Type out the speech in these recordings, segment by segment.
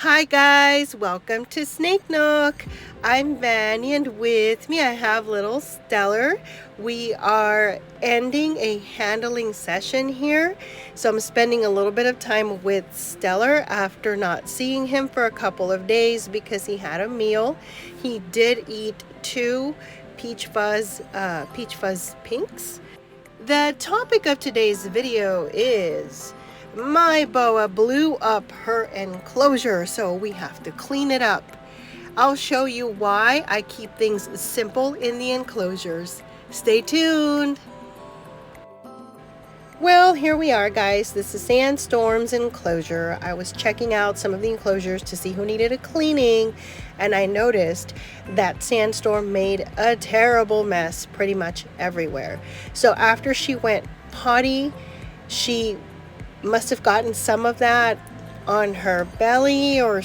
Hi guys, welcome to Snake Nook. I'm Vanny and with me I have little Stellar. We are ending a handling session here. So I'm spending a little bit of time with Stellar after not seeing him for a couple of days because he had a meal. He did eat two peach fuzz pinks. The topic of today's video is my boa blew up her enclosure, so we have to clean it up. I'll show you why I keep things simple in the enclosures. Stay tuned. Well, here we are, guys. This is Sandstorm's enclosure. I was checking out some of the enclosures to see who needed a cleaning, and I noticed that Sandstorm made a terrible mess pretty much everywhere. So after she went potty, she must have gotten some of that on her belly or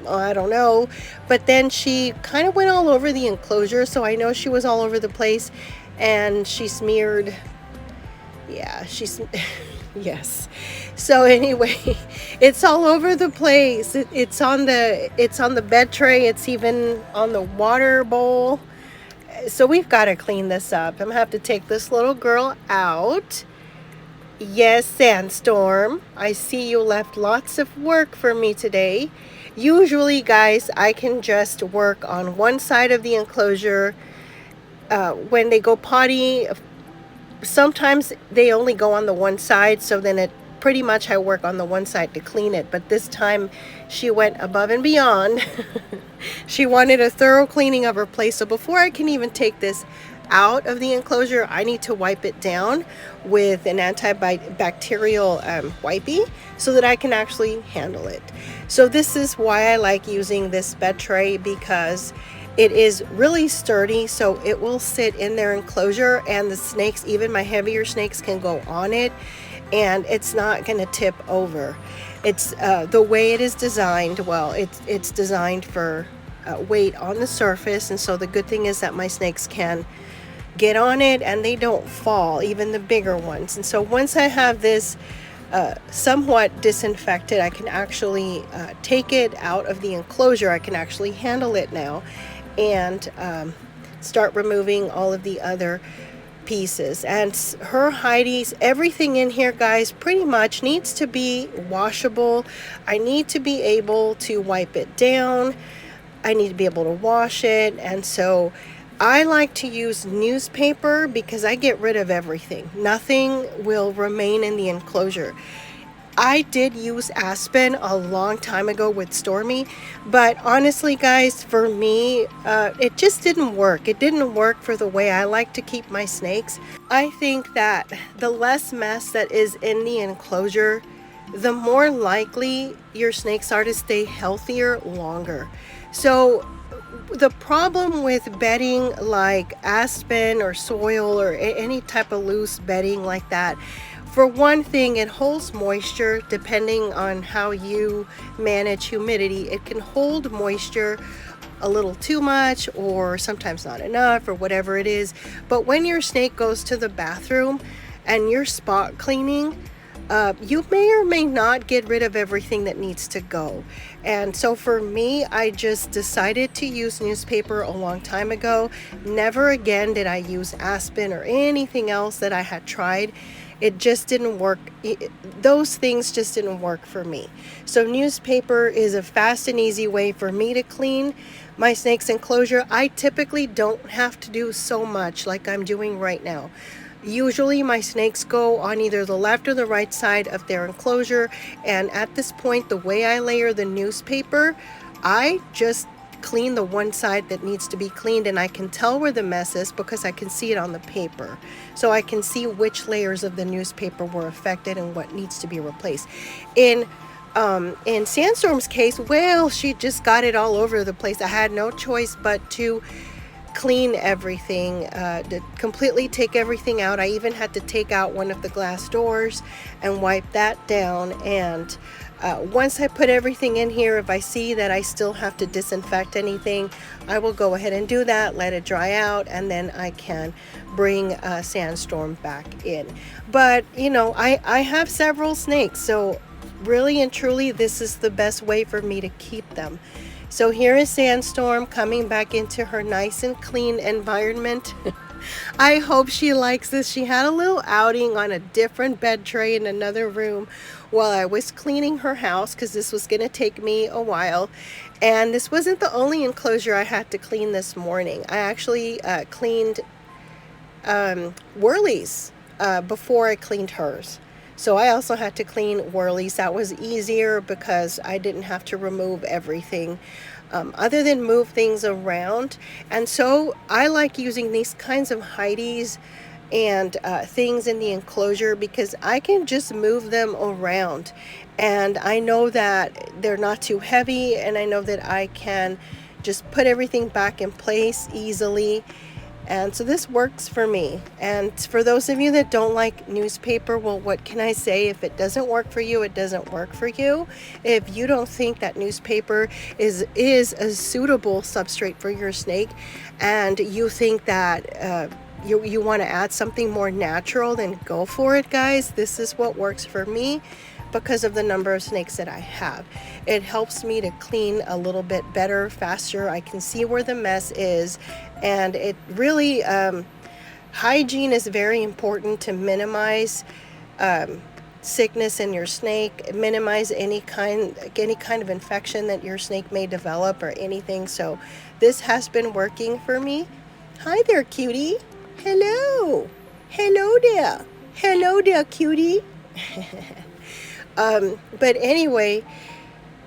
I don't know, but then she kind of went all over the enclosure, so I know she was all over the place, and she smeared. Yeah, she's yes. So anyway, it's all over the place. It's on the bed tray. It's even on the water bowl. So we've got to clean this up. I'm gonna have to take this little girl out. Yes, Sandstorm, I see you left lots of work for me today. Usually, guys, I can just work on one side of the enclosure. When they go potty, sometimes they only go on the one side, so then it pretty much I work on the one side to clean it. But this time she went above and beyond. She wanted a thorough cleaning of her place, so before I can even take this out of the enclosure, I need to wipe it down with an antibacterial wipey so that I can actually handle it. So this is why I like using this bed tray, because it is really sturdy, so it will sit in their enclosure, and the snakes, even my heavier snakes, can go on it and it's not going to tip over. It's the way it is designed. Well, it's designed for weight on the surface, and so the good thing is that my snakes can get on it and they don't fall, even the bigger ones. And so once I have this somewhat disinfected, I can actually take it out of the enclosure. I can actually handle it now and start removing all of the other pieces. And her Heidi's, everything in here, guys, pretty much needs to be washable. I need to be able to wipe it down. I need to be able to wash it. And so I like to use newspaper because I get rid of everything. Nothing will remain in the enclosure. I did use Aspen a long time ago with Stormy, but honestly, guys, for me, it just didn't work. It didn't work for the way I like to keep my snakes. I think that the less mess that is in the enclosure, the more likely your snakes are to stay healthier longer. So the problem with bedding like Aspen or soil or any type of loose bedding like that, for one thing, it holds moisture. Depending on how you manage humidity, it can hold moisture a little too much or sometimes not enough or whatever it is. But when your snake goes to the bathroom and you're spot cleaning, you may or may not get rid of everything that needs to go. And so for me, I just decided to use newspaper a long time ago. Never again did I use Aspen or anything else that I had tried. It just didn't work. Those things just didn't work for me. So newspaper is a fast and easy way for me to clean my snake's enclosure. I typically don't have to do so much like I'm doing right now. Usually my snakes go on either the left or the right side of their enclosure, and at this point, the way I layer the newspaper, I just clean the one side that needs to be cleaned, and I can tell where the mess is because I can see it on the paper. So I can see which layers of the newspaper were affected and what needs to be replaced. In Sandstorm's case, well, she just got it all over the place. I had no choice but to clean everything, to completely take everything out. I even had to take out one of the glass doors and wipe that down. And once I put everything in here, if I see that I still have to disinfect anything, I will go ahead and do that, let it dry out, and then I can bring Sandstorm back in. But you know, I have several snakes, so really and truly, this is the best way for me to keep them. So here is Sandstorm coming back into her nice and clean environment. I hope she likes this. She had a little outing on a different bed tray in another room while I was cleaning her house, because this was going to take me a while. And this wasn't the only enclosure I had to clean this morning. I actually cleaned Whirly's before I cleaned hers. So I also had to clean Whirly's. That was easier because I didn't have to remove everything other than move things around. And so I like using these kinds of hideys and things in the enclosure because I can just move them around. And I know that they're not too heavy, and I know that I can just put everything back in place easily. And so this works for me. And for those of you that don't like newspaper, well, what can I say? If it doesn't work for you, it doesn't work for you. If you don't think that newspaper is a suitable substrate for your snake, and you think that you want to add something more natural, then go for it, guys. This is what works for me because of the number of snakes that I have. It helps me to clean a little bit better, faster. I can see where the mess is, and it really, hygiene is very important to minimize sickness in your snake, minimize any kind of infection that your snake may develop or anything. So this has been working for me. Hi there, cutie. Hello. Hello there. Hello there, cutie. But anyway,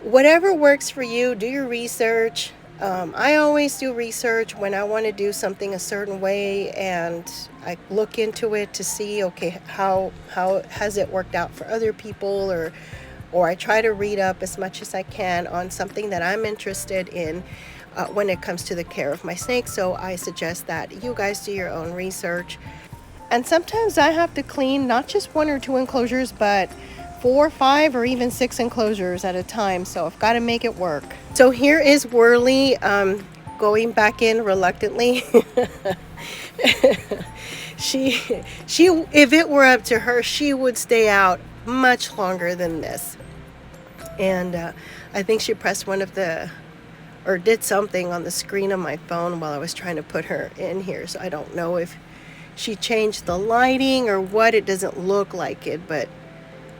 whatever works for you, do your research. I always do research when I want to do something a certain way, and I look into it to see, okay, how has it worked out for other people, or I try to read up as much as I can on something that I'm interested in when it comes to the care of my snakes. So I suggest that you guys do your own research. And sometimes I have to clean not just 1 or 2 enclosures, but 4, 5, or even 6 enclosures at a time. So I've got to make it work. So here is Whirly going back in reluctantly. she if it were up to her, she would stay out much longer than this. And I think she pressed one of the, or did something on the screen of my phone while I was trying to put her in here. So I don't know if she changed the lighting or what. It doesn't look like it, but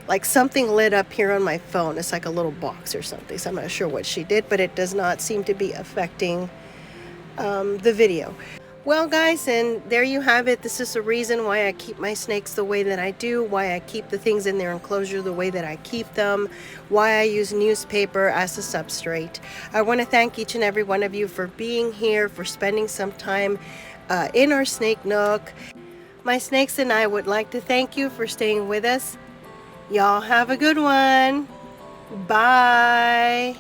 like something lit up here on my phone. It's like a little box or something. So I'm not sure what she did, but it does not seem to be affecting the video. Well, guys, and there you have it. This is the reason why I keep my snakes the way that I do, why I keep the things in their enclosure the way that I keep them, why I use newspaper as a substrate. I want to thank each and every one of you for being here, for spending some time in our snake nook. My snakes and I would like to thank you for staying with us. Y'all have a good one. Bye.